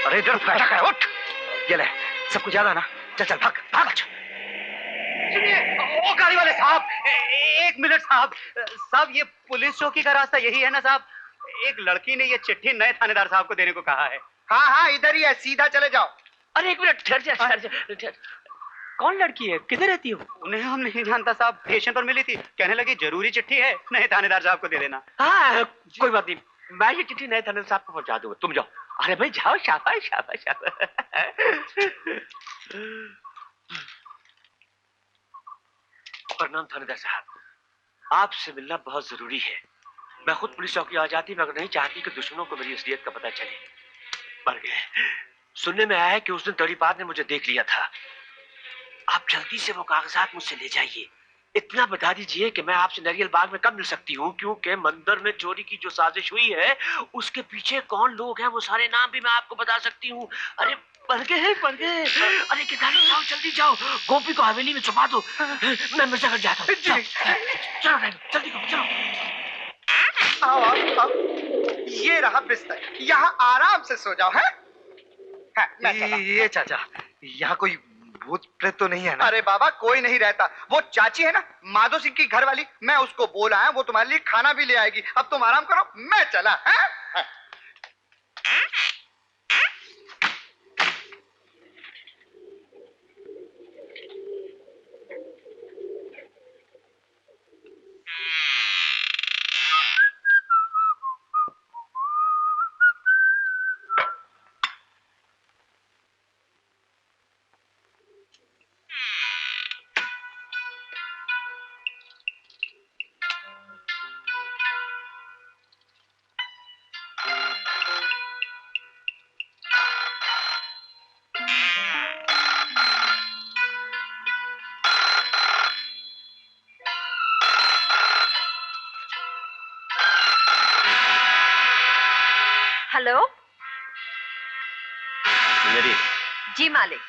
अरे इधर बैठा है, उठ। ये ले, सब कुछ याद है ना? चल चल भाग भाग। सुनिए, ओ गाड़ी वाले साहब, एक मिनट साहब। साहब ये पुलिस चौकी का रास्ता यही है ना साहब? एक लड़की ने ये चिट्ठी नए थानेदार साहब को देने को कहा है। हाँ हाँ, इधर ही है, सीधा चले जाओ। अरे एक मिनट, ठहर जा। कौन लड़की है, किधर रहती है? उन्हें हम नहीं जानता साहब, स्टेशन पर मिली थी, कहने लगी जरूरी चिट्ठी है, नए थानेदार साहब को दे देना। हाँ कोई बात नहीं, मैं ये चिट्ठी नए थानेदार साहब को पहुंचा दूंगा, तुम जाओ। अरे भाई जाओ, शाबाश शाबाश शाबाश। प्रणाम थानेदार साहब, आपसे मिलना बहुत जरूरी है। मैं खुद पुलिस चौकी आ जाती मगर नहीं चाहती कि दुश्मनों को मेरी असलियत का पता चले। मर गए। सुनने में आया है कि उस दिन तरीपाद ने मुझे देख लिया था। आप जल्दी से वो कागजात मुझसे ले जाइए। इतना बता दीजिए कि मैं आपसे नारियल बाग में कब मिल सकती हूँ, क्योंकि मंदिर में चोरी की जो साजिश हुई है उसके पीछे कौन लोग हैं वो सारे नाम भी मैं आपको बता सकती हूँ। अरे पढ़ गए। अरे किधारी जाओ, जल्दी जाओ, गोपी को हवेली में छुपा दो। मैं मिर्जा घर जाता हूँ। चलो जल्दी करो, चलो। आओ। ये रहा बिस्तर, यहाँ आराम से सो जाओ। है ये चाचा, यहाँ कोई भूत प्रेत तो नहीं है ना? अरे बाबा, कोई नहीं रहता। वो चाची है ना, माधो सिंह की घर वाली, मैं उसको बोला है, वो तुम्हारे लिए खाना भी ले आएगी। अब तुम आराम करो, मैं चला। है? हेलो मेरी जी मालिक।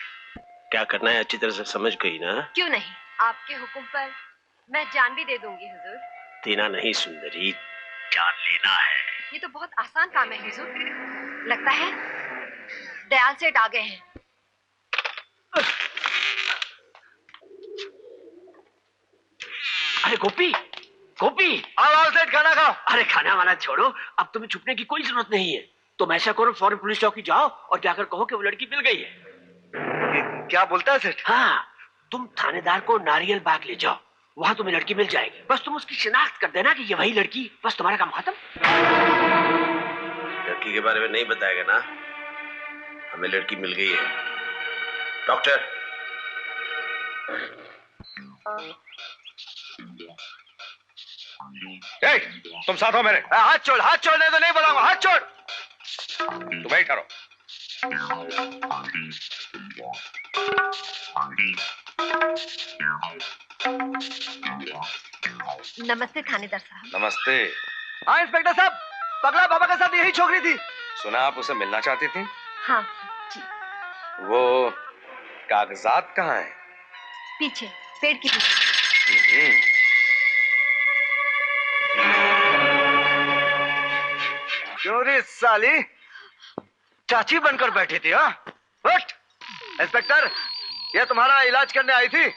क्या करना है अच्छी तरह से समझ गई ना? क्यों नहीं, आपके हुक्म पर मैं जान भी दे दूंगी हुजूर। देना नहीं सुंदरी, जान लेना है। ये तो बहुत आसान काम है हुजूर। लगता है दयाल सेठ आ गए हैं। अरे गोपी, आओ सेठ, खाना खाओ। अरे खाना वाना छोड़ो, अब तुम्हें छुपने की कोई जरूरत नहीं है। तुम ऐसा करो, फौरन पुलिस चौकी जाओ और जाकर कहो कि वो लड़की मिल गई है। क्या बोलता है सेठ? हाँ, तुम थानेदार को नारियल बाग ले जाओ, वहां तुम्हें लड़की मिल जाएगी। बस तुम उसकी शिनाख्त कर देना कि ये वही लड़की, बस तुम्हारा काम खत्म। लड़की के बारे में नहीं बताएगा ना? हमें लड़की मिल गई है। डॉक्टर, तुम साथ हो मेरे। हाथ छोड़, हाथ छोड़ने तो नहीं बोलाऊंगा, हाथ छोड़। तुम बैठा रहो। नमस्ते थानेदार साहब। नमस्ते। हाँ इंस्पेक्टर साहब, पगला बाबा के साथ यही छोकरी थी। सुना आप उसे मिलना चाहती थी? हाँ जी। वो कागजात कहाँ हैं? पीछे, पेड़ के पीछे। क्यों रे साली, चाची बनकर बैठी थी? हाँ उठ। इंस्पेक्टर, ये तुम्हारा इलाज करने आई थी।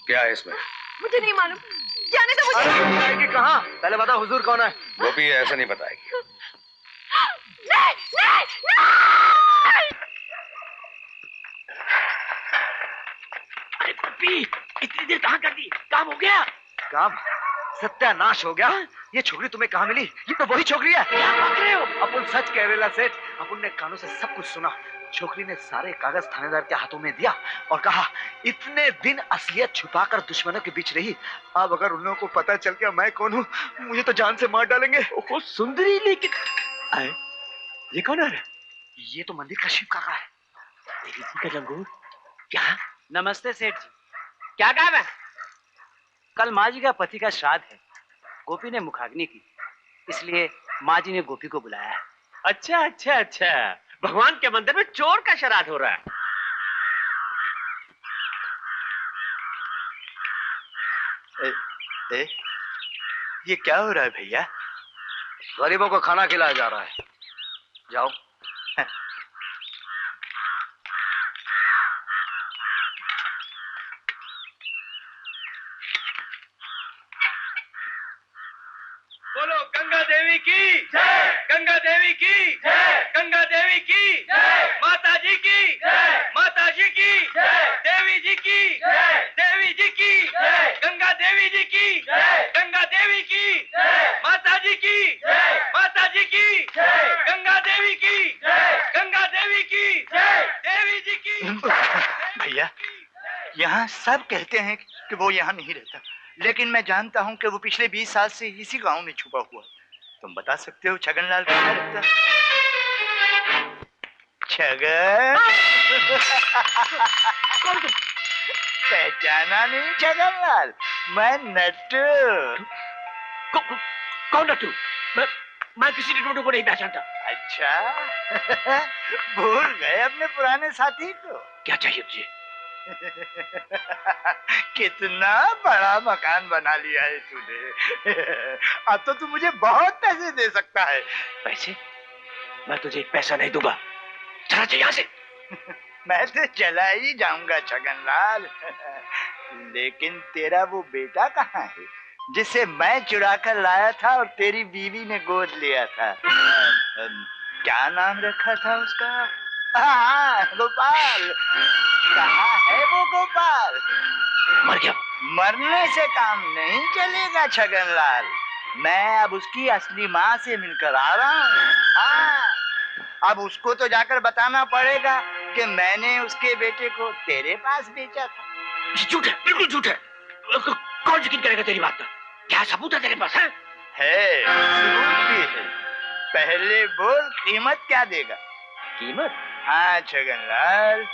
क्या है इसमें? मुझे नहीं मालूम, जाने दो मुझे। अरे बताएगी कहाँ? पहले बता हुजूर कौन है? गोपी ऐसा नहीं बताएगी। नहीं। अरे गोपी, इतनी देर कहाँ कर दी? काम हो गया? काम सत्यानाश हो गया। ये छोकरी तुम्हें कहाँ मिली? ये तो वही छोकरी है। क्या बात रहे हो? अपन सच कह रहे सेठ, अपन ने कानों से सब कुछ सुना। छोकरी ने सारे कागज थानेदार के हाथों में दिया और कहा इतने दिन असलियत छुपाकर दुश्मनों के बीच रही, अब अगर उन लोगों को पता चल गया मैं कौन हूँ, मुझे तो जान से मार डालेंगे। ओहो सुंदरी, लेकिन ये कौन है? ये तो मंदिर का शिव काका है। मेरी जी का लंगूर। क्या? नमस्ते सेठ जी, क्या काम है? कल माँ जी का पति का श्राद्ध है, गोपी ने मुखाग्नि की, इसलिए माँ जी ने गोपी को बुलाया है। अच्छा, भगवान के मंदिर में चोर का श्राद्ध हो रहा है। ये क्या हो रहा है भैया? गरीबों को खाना खिलाया जा रहा है। जाओ बोलो गंगा देवी की जय, गंगा देवी की जय, गंगा देवी की जय, माता जी की जय, माता जी की जय, देवी जी की जय, देवी जी की जय, गंगा देवी जी की जय, गंगा देवी की जय, माता जी की जय, माता जी की जय, गंगा देवी की जय, गंगा देवी की जय, देवी जी की। भैया, यहाँ सब कहते हैं कि वो यहाँ नहीं रहता, लेकिन मैं जानता हूँ कि वो पिछले 20 साल से इसी गांव में छुपा हुआ है। तुम बता सकते हो छगनलाल कहाँ रहता है? छगन? पहचाना नहीं छगनलाल? मैं नट्टू। कौन नट्टू? मैं किसी नट्टू को नहीं पहचानता। अच्छा, भूल गए अपने पुराने साथी को? क्या चाहिए तुझे? कितना बड़ा मकान बना लिया है तूने। अब तो तू मुझे बहुत पैसे दे सकता है। पैसे? मैं तुझे एक पैसा नहीं दूंगा। चला जा यहाँ से। मैं तो चला ही जाऊंगा छगनलाल, लेकिन तेरा वो बेटा कहाँ है जिसे मैं चुरा कर लाया था और तेरी बीवी ने गोद लिया था? क्या नाम रखा था उसका? हाँ, गोपाल। कहाँ है वो गोपाल? मर गया। मरने से काम नहीं चलेगा छगनलाल। मैं अब उसकी असली माँ से मिलकर आ रहा हूँ। हाँ, अब उसको तो जाकर बताना पड़ेगा कि मैंने उसके बेटे को तेरे पास बेचा था। झूठ है, बिल्कुल झूठ है। कौन यकीन करेगा तेरी बात का? क्या सबूत है तेरे पास? है सबूत भी है। पहले बोल, कीमत क्या देगा? कीमत? हाँ छगनलाल,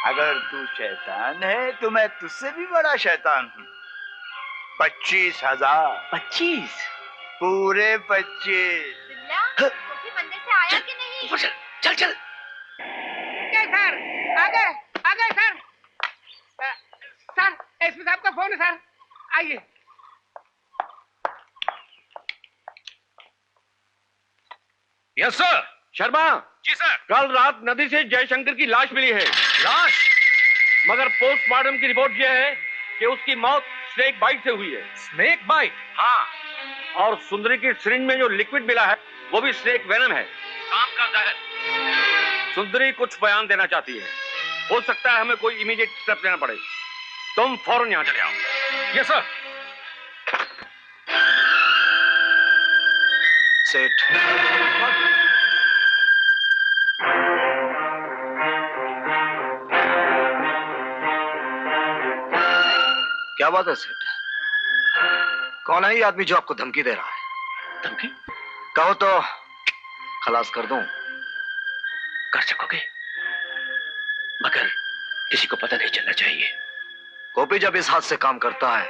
अगर तू शैतान है तो मैं तुझसे भी बड़ा शैतान हूँ। 25,000। 25? पूरे 25। कोठी मंदिर से आया कि नहीं? चल चल चल। सर, आ गए सर। सर, एसपी साहब का फोन है सर, आइए। Yes sir. Sharma ji sir. कल रात नदी से जयशंकर की लाश मिली है। लाश? मगर पोस्टमार्टम की रिपोर्ट यह है कि उसकी मौत स्नेक बाइट से हुई है। Snake bite? हाँ। और सुंदरी की सिरिंज में जो लिक्विड मिला है वो भी स्नेक वेनम है। सांप का जहर। सुंदरी कुछ बयान देना चाहती है। हो सकता है हमें कोई इमीडिएट स्टेप लेना पड़े। तुम फौरन यहाँ चले आओ। Yes sir. सेठ, क्या बात है सेठ? कौन है ये आदमी जो आपको धमकी दे रहा है? धमकी? कहो तो खलास कर दूं। कर सकोगे, मगर किसी को पता नहीं चलना चाहिए। गोपी जब इस हाथ से काम करता है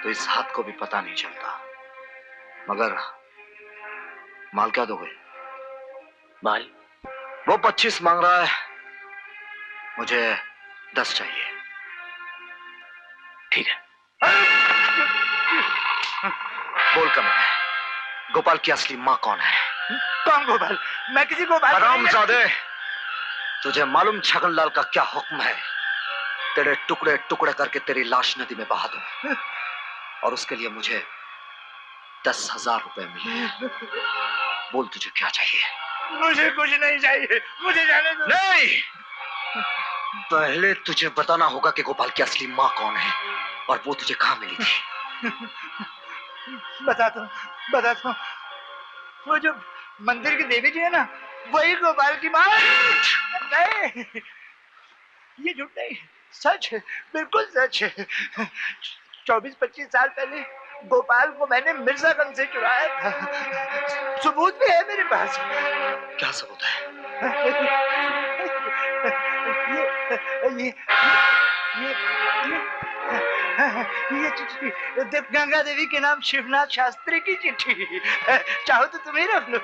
तो इस हाथ को भी पता नहीं चलता। मगर माल क्या दोगे? माल? वो 25 मांग रहा है, मुझे 10 चाहिए। ठीक है। बोल कमीने, गोपाल की असली माँ कौन है? कौन गोपाल? मैं किसी गोपाल हरामजादे, तुझे मालूम छगनलाल का क्या हुक्म है? तेरे टुकड़े टुकड़े करके तेरी लाश नदी में बहा दूं, और उसके लिए मुझे 10,000 रुपए मिले। बोल तुझे क्या चाहिए? मुझे कुछ नहीं चाहिए, मुझे जाने दो। नहीं, पहले तुझे बताना होगा कि गोपाल की असली माँ कौन है और वो तुझे कहाँ मिली थी। बताता हूँ। वो जो मंदिर की देवी जी है ना, वही गोपाल की माँ। नहीं, ये झूठ नहीं, सच है, बिल्कुल सच है। 24-25 साल पहले गोपाल को मैंने मिर्जागंज से चुराया था। सबूत भी है मेरे पास। क्या सबूत है? ये चिट्ठी गंगा देवी के नाम शिवनाथ शास्त्री की चिट्ठी। चाहो तो तुम्हें रख लो।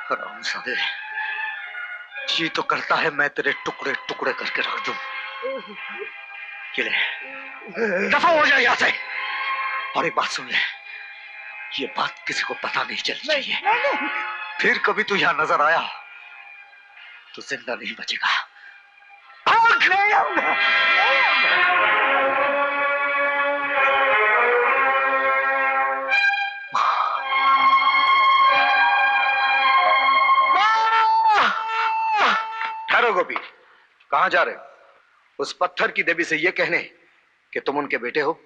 हरामजादे, जी तो करता है मैं तेरे टुकड़े टुकड़े करके रख दूं। ये ले, दफा हो जाए यहाँ से। और एक बात सुन ले, ये बात किसी को पता नहीं चलनी नहीं, चाहिए। नहीं, नहीं। फिर कभी तू यहाँ नजर आया तो जिंदा नहीं बचेगा। भाग! नहीं आऊंगा, नहीं आऊंगा। ठहरो गोपी, कहां जा रहे हो? उस पत्थर की देवी से यह कहने कि तुम उनके बेटे हो,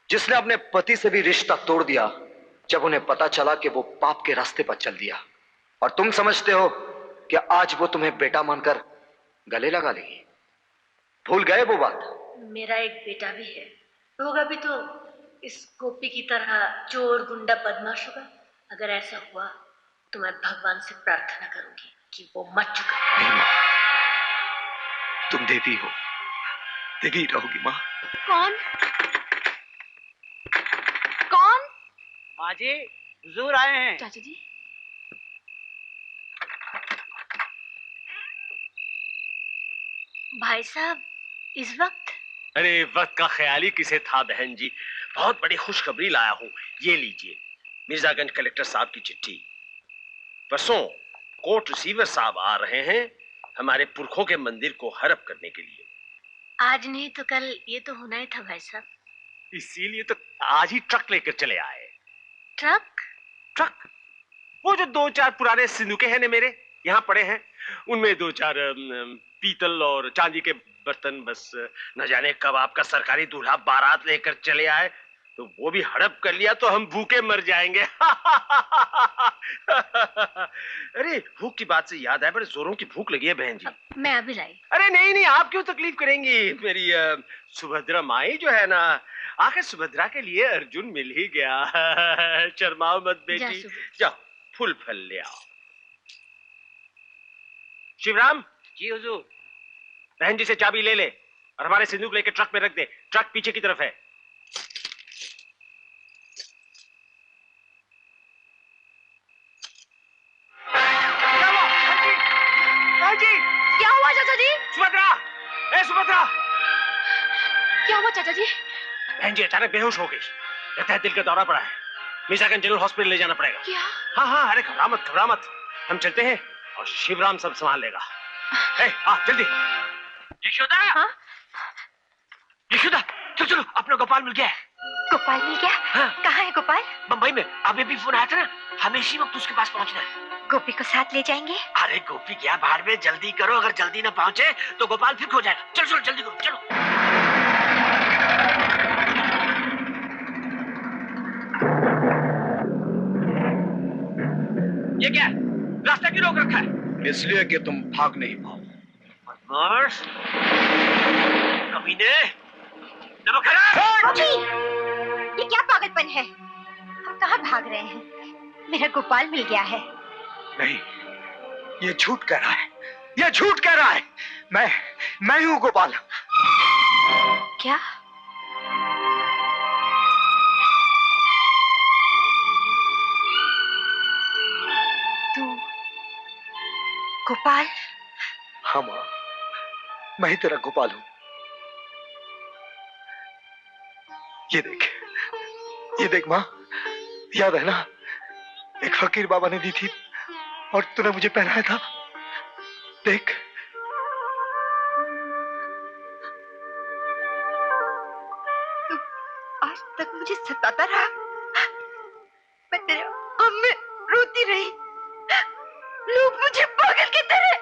जिसने अपने पति से भी रिश्ता तोड़ दिया जब उन्हें पता चला कि वो पाप के रास्ते पर चल दिया, और तुम समझते हो कि आज वो तुम्हें बेटा मानकर गले लगा लेगी। भूल गए वो बात? मेरा एक बेटा भी है, होगा भी तो इस गोपी की तरह चोर गुंडा बदमाश होगा। अगर ऐसा हुआ तो मैं भगवान से प्रार्थना करूंगी कि वो मर चुका। नहीं माँ, तुम देवी हो, देवी रहोगी माँ। कौन? कौन? माँ जी, हुजूर आए हैं। चाचा जी, भाई साहब इस वक्त? अरे वक्त का ख्याल ही किसे था बहन जी। बहुत बड़ी खुशखबरी लाया हूँ, ये लीजिए। मिर्जागंज कलेक्टर साहब की चिट्ठी। परसों कोर्ट रिसीवर साहब आ रहे हैं हमारे पुरखों के मंदिर को हड़प करने के लिए। आज नहीं तो कल ये तो होना ही था भाई साहब। इसीलिए तो आज ही ट्रक लेकर चले आए। ट्रक? ट्रक? वो जो 2-4 पुराने सिंदूके हैं ना मेरे यहाँ पड़े हैं, उनमें 2-4 पीतल और चांदी के बर्तन, बस न जाने कब आपका सरकारी दूल्हा बारात लेकर चले आए तो वो भी हड़प कर लिया तो हम भूखे मर जाएंगे। अरे भूख की बात से याद है, बड़े जोरों की भूख लगी है बहन जी। मैं अभी लाई। अरे नहीं नहीं, आप क्यों तकलीफ करेंगी? मेरी सुभद्रा माई जो है ना, आखिर सुभद्रा के लिए अर्जुन मिल ही गया। शर्माओ मत बेटी, जाओ फूल फल ले आओ। शिवराम जी हुजूर। बहन जी से चाबी ले ले और हमारे सिंदूक लेके ट्रक में रख दे। ट्रक पीछे की तरफ है। क्या हुआ चाचा जी? सुभद्रा! ए सुभद्रा! क्या हुआ चाचा जी? बहन जी अचानक बेहोश हो गई, लगता है दिल का दौरा पड़ा है। मिर्जागंज जनरल हॉस्पिटल ले जाना पड़ेगा। क्या? हाँ हाँ, अरे घबरा मत, हम चलते हैं और शिवराम सब संभाल लेगा। आ जल्दी। यशोदा! हाँ? यशोदा चलो चलो, अपना गोपाल मिल गया है। गोपाल मिल गया? हाँ। कहाँ है गोपाल? मुंबई में। अभी भी फोन आया था ना, हमें इसी वक्त उसके पास पहुंचना है। गोपी को साथ ले जाएंगे? अरे गोपी क्या बाहर में, जल्दी करो, अगर जल्दी ना पहुंचे तो गोपाल फिर खो जाएगा। चलो चलो जल्दी करो, चलो। ये क्या है? रास्ता क्यों रोक रखा है? इसलिए कि तुम भाग नहीं पाओ। बदमाश, कमीने, गोपी! ये क्या पागलपन है? हम कहाँ भाग रहे हैं? मेरा गोपाल मिल गया है। नहीं, ये झूठ कह रहा है, ये झूठ कह रहा है। मैं हूँ गोपाल। क्या? तू गोपाल? हाँ माँ, मैं ही तेरा गोपाल हूँ। ये देख माँ, याद है ना, एक फकीर बाबा ने दी थी और तूने मुझे पहनाया था। देख, तू आज तक मुझे सताता रहा। मैं तेरे गम में रोती रही, लोग मुझे पागल कहते रहे,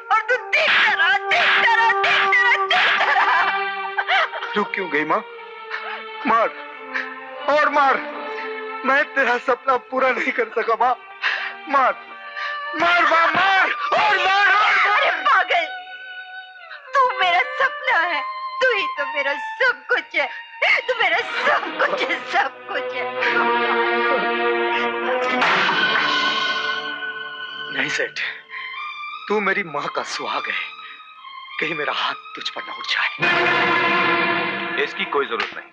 और तू देखता रहा। रुक क्यों गई माँ? मार और मार, मैं तेरा सपना पूरा नहीं कर सका माँ। मार मार माँ, मार और मार। अरे पागल, तू मेरा सपना है, तू ही तो मेरा सब कुछ है, तू मेरा सब कुछ है, सब कुछ है। नहीं सेठ, तू मेरी माँ का सुहाग है, कहीं मेरा हाथ तुझ पर न उठ जाए। इसकी कोई जरूरत नहीं,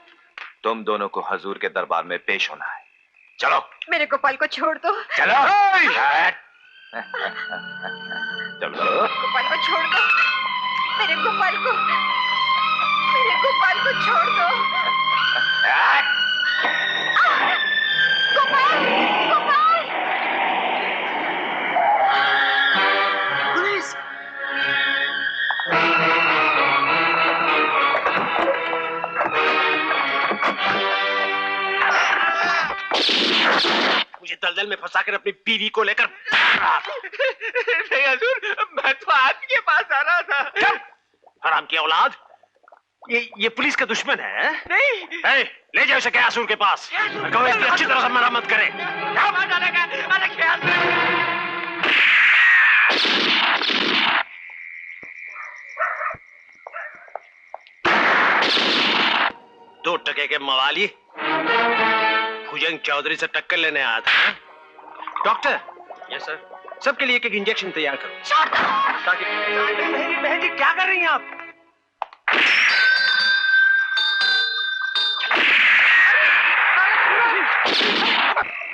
तुम दोनों को हजूर के दरबार में पेश होना है। चलो। मेरे गोपाल को छोड़ दो। चलो। चलो। गोपाल को छोड़ दो, मेरे गोपाल को छोड़ दो। गोपाल! पुलिस! मुझे दलदल में फंसाकर अपनी बीवी को लेकर नहीं हजूर, मैं तो आपके पास आ रहा था। हराम की औलाद, ये पुलिस का दुश्मन है? नहीं। ले जाओ इसे कयासूर के पास। कहो इसकी अच्छी तरह से मरम्मत करे। दो टके के मवाली भुजंग चौधरी से टक्कर लेने आया था। डॉक्टर। Yes sir. सबके लिए एक इंजेक्शन तैयार करो। ताकि बहन जी क्या कर रही हैं आप?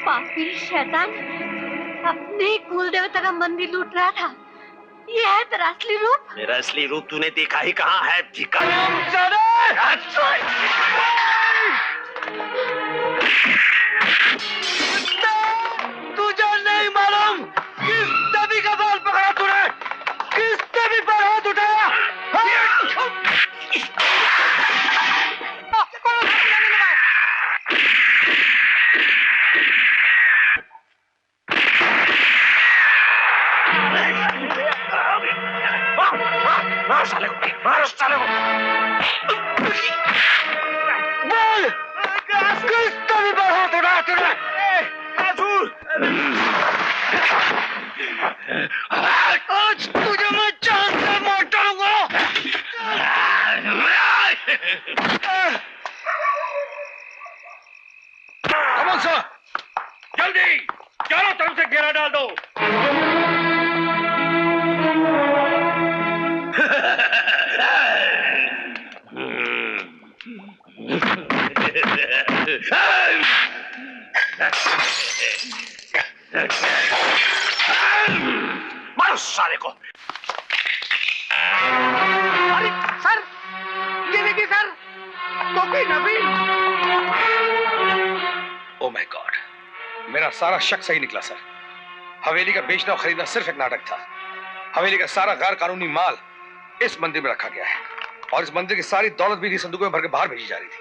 पापी शैतान अपने कुल देवता का मंदिर लूट रहा था। ये है तेरा असली रूप? मेरा असली रूप तूने देखा ही कहाँ है? तुझे नहीं मालूम किस तभी का बाल पकड़ा तूने? किस तभी पर हाथ उठाया? मारो साले को, मारो साले को। बोल, किस तभी पर हाथ उठाया तूने? आज तुझे मैं जान से मार डालूंगा। अमन सर, जल्दी चारों तरफ से घेरा डाल दो। मारो साले को। अरे सर, ये देखिए sir, copy Naveen. Oh my God, मेरा सारा शक सही निकला सर। हवेली का बेचना और खरीदना सिर्फ एक नाटक था। हवेली का सारा गैर कानूनी माल इस मंदिर में रखा गया है और इस मंदिर की सारी दौलत भी इस संदूकों में भर के बाहर भेजी जा रही थी।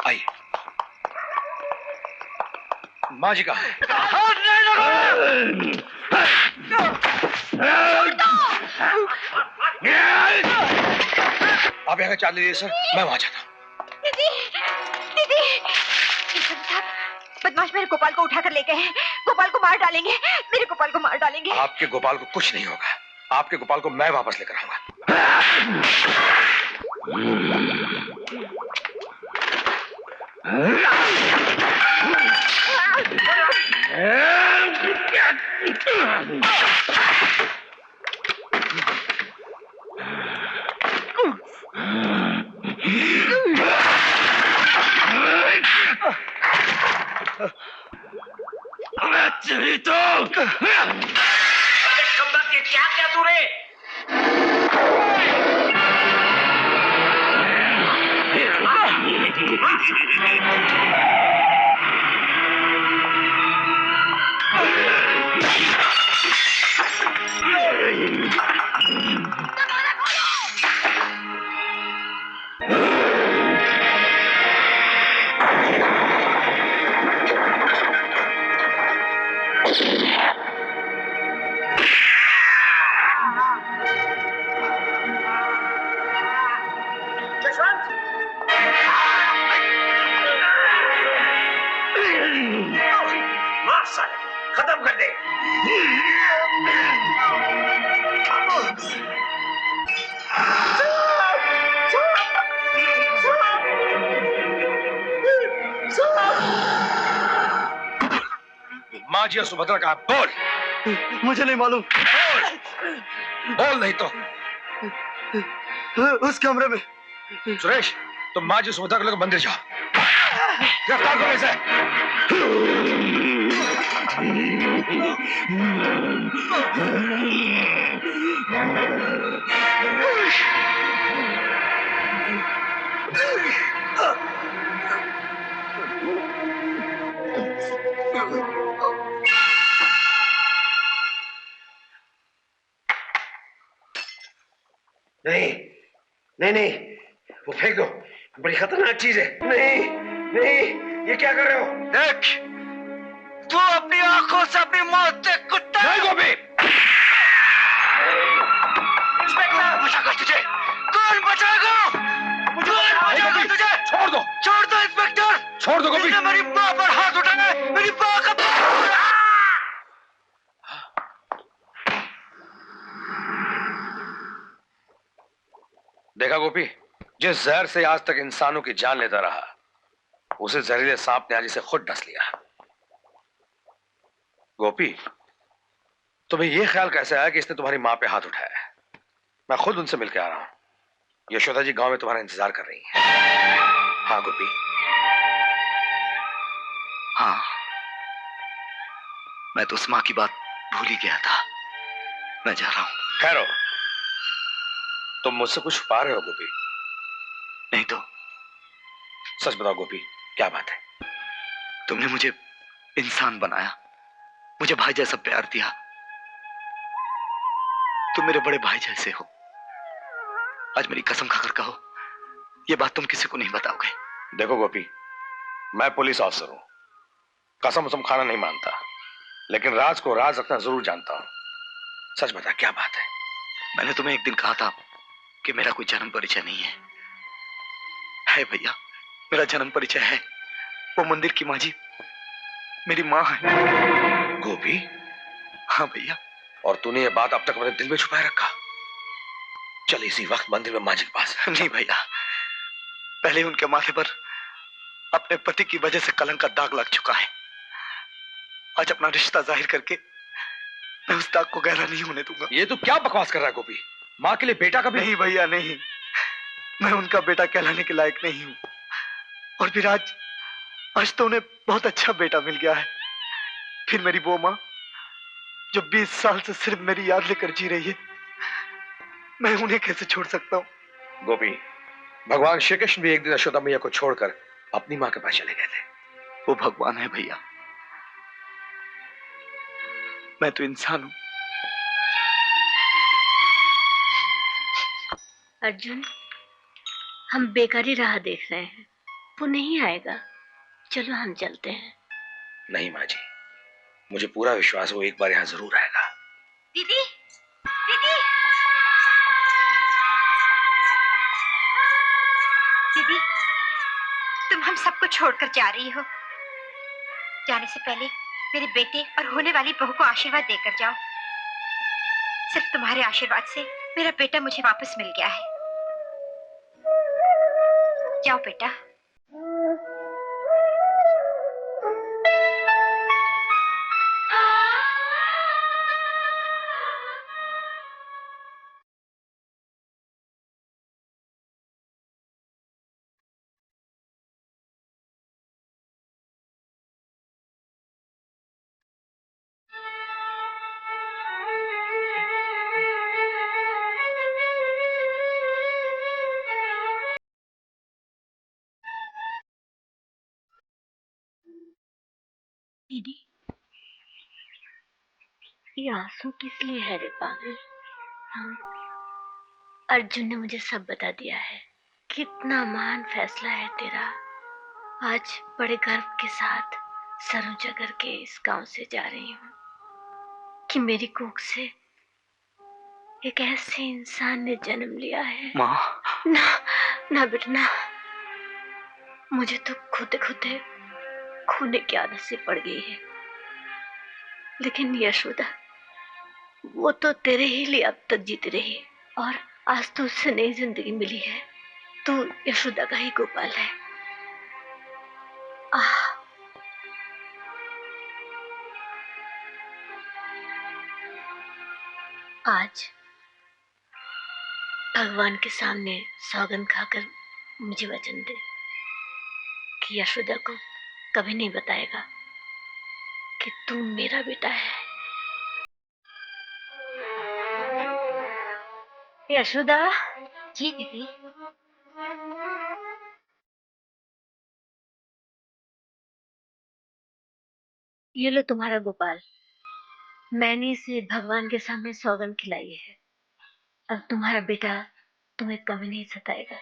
आइए, माँ जी कहाँ है? आप यहाँ का चाल लीजिए सर, मैं वहां जाता हूँ। दीदी, दीदी, बदमाश मेरे गोपाल को उठाकर ले गए हैं। गोपाल को मार डालेंगे, मेरे गोपाल को मार डालेंगे। आपके गोपाल को कुछ नहीं होगा। आपके गोपाल को मैं वापस लेकर आऊंगा। तेरी तो क्या क्या तूने? खत्म कर दे। माँ जी और सुभद्रा का बोल। मुझे नहीं मालूम। बोल नहीं तो उस कमरे में। सुरेश, तुम माँ जी सुभद्रा को लेकर मंदिर जाओ। गिरफ्तार करो इसे। नहीं नहीं नहीं, वो फेंक दो, बड़ी खतरनाक चीज है। नहीं नहीं, ये क्या कर रहे हो? देख, तू अपनी आंखों से अपनी मौत देख कुत्ता। नहीं गोपी। इंस्पेक्टर, बचाएगा तुझे? कौन बचाएगा? मुझे बचाएगा तुझे? छोड़ दो, छोड़ दो इंस्पेक्टर, छोड़ दो गोपी। इसने मेरी माँ पर हाथ उठाया, मेरी माँ का देखा गोपी, जिस जहर से आज तक इंसानों की जान लेता रहा, उसे जहरीले सांप ने आज इसे खुद डस लिया। गोपी, तुम्हें यह ख्याल कैसे आया कि इसने तुम्हारी मां पे हाथ उठाया है? मैं खुद उनसे मिलकर आ रहा हूं। यशोदा जी गांव में तुम्हारा इंतजार कर रही हैं। हाँ गोपी। हाँ, मैं तो उस माँ की बात भूल ही गया था। मैं जा रहा हूं। ठहरो, तुम मुझसे कुछ छुपा रहे हो गोपी? नहीं तो। सच बताओ गोपी, क्या बात है? तुमने मुझे इंसान बनाया, मुझे भाई जैसा प्यार दिया। तुम मेरे बड़े भाई जैसे हो। आज मेरी कसम खाकर कहो, ये बात तुम किसी को नहीं बताओगे। देखो गोपी, मैं पुलिस ऑफिसर हूं, कसम उसम खाना नहीं मानता, लेकिन राज को राज रखना जरूर जानता हूं। सच बता, क्या बात है? मैंने तुम्हें एक दिन कहा था कि मेरा कोई जन्म परिचय नहीं है। है भैया, मेरा जन्म परिचय है। वो मंदिर की माँ जी मेरी माँ है। गोपी? हाँ भैया। और तूने ये बात अब तक अपने दिल में छुपाए रखा? चल इसी वक्त मंदिर में माँ जी के पास। नहीं भैया, पहले उनके माथे पर अपने पति की वजह से कलंक का दाग लग चुका है। आज अपना रिश्ता जाहिर करके मैं उस दाग को गहरा नहीं होने दूंगा। ये तू क्या बकवास कर रहा है गोपी? माँ के लिए बेटा कभी नहीं भैया, नहीं, मैं उनका बेटा कहलाने के लायक नहीं हूं। और फिर आज तो उन्हें बहुत अच्छा बेटा मिल गया है। फिर मेरी वो माँ जो 20 साल से सिर्फ मेरी याद लेकर जी रही है, मैं उन्हें कैसे छोड़ सकता हूँ? गोपी, भगवान श्री कृष्ण भी एक दिन यशोदा मैया को छोड़कर अपनी माँ के पास चले गए थे। वो भगवान है भैया, मैं तो इंसान हूं। अर्जुन, हम बेकारी राह देख रहे हैं, वो नहीं आएगा। चलो हम चलते हैं। नहीं माँ जी, मुझे पूरा विश्वास है वो एक बार यहाँ जरूर आएगा। दीदी, दीदी, दीदी, तुम हम सबको छोड़कर जा रही हो। जाने से पहले मेरे बेटे और होने वाली बहू को आशीर्वाद देकर जाओ। सिर्फ तुम्हारे आशीर्वाद से मेरा बेटा मुझे वापस मिल गया है। जाओ बेटा। दीदी, ये आंसू किस लिए है रे पागल? हाँ, अर्जुन ने मुझे सब बता दिया है। कितना महान फैसला है तेरा। आज बड़े गर्व के साथ सर ऊंचा करके इस गांव से जा रही हूँ कि मेरी कोख से एक ऐसे इंसान ने जन्म लिया है। माँ। ना ना बेटा ना, मुझे तो खुद खोने की आदत से पड़ गई है। लेकिन यशोदा, वो तो तेरे ही लिए अब तक जीती रही, और आज तो उससे नई जिंदगी मिली है। तू यशोदा का ही गोपाल है। आज भगवान के सामने सौगंध खाकर मुझे वचन दे कि यशोदा को कभी नहीं बताएगा कि तू मेरा बेटा है। यशोदा। जी दीदी। ये लो तुम्हारा गोपाल। मैंने इसे भगवान के सामने सौगंध खिलाई है। अब तुम्हारा बेटा तुम्हें कभी नहीं सताएगा।